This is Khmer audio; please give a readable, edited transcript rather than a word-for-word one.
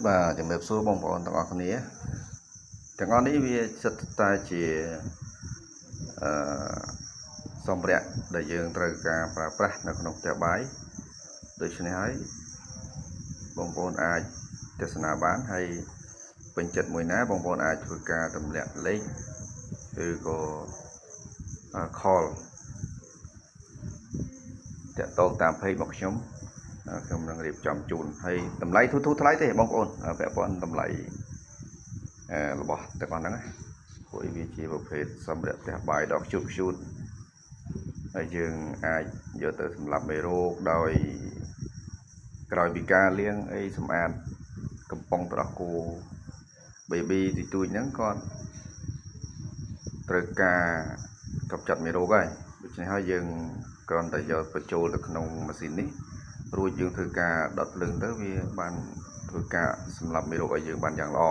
vàជំរាបសួរបងប្អូនទាំងអស់គ្នាទាំងអស់នេះវាសិតតែជាសម្ភារៈដែលយើងត្រូវការប្រើប្រាស់នៅក្នុងផ្ទះបាយដូច្នេះហើយបងប្អូនអាចទស្សនាបានហើយពេញចិត្តមួយណាបងប្អូនអាចធ្វើការទម្លាក់លេខឬក៏ call តាក់ទងតាម page របស់ខ្ញុំនឹងរៀបចំជូនហើយតម្លៃធូរថ្លៃទេបងប្អូនពាក់ព័ន្ធតម្លៃរបស់ទាំងអស់ហ្នឹងណាព្រោះវាជាប្រភេទសម្ភារៈផ្ទះបាយដ៏ខ្ជូតហើយយើងអាចយកទៅសម្រាប់មេរោគដោយក្រោយពីការលាងអីសម្អាតកំប៉ុងត្រោះគោ baby ទីទួយហ្នឹងក៏ត្រូវការកម្ចាត់មេរោគហើយដូច្នេះហើយយើងគ្រាន់តែយកបញ្ចូលទៅក្នុងម៉ាស៊ីននេះរួចយើងធ្វើការដុតភ្លើងទៅវាបានធ្វើការសម្លាប់មេរោគឲ្យយើងបានយ៉ាងល្អ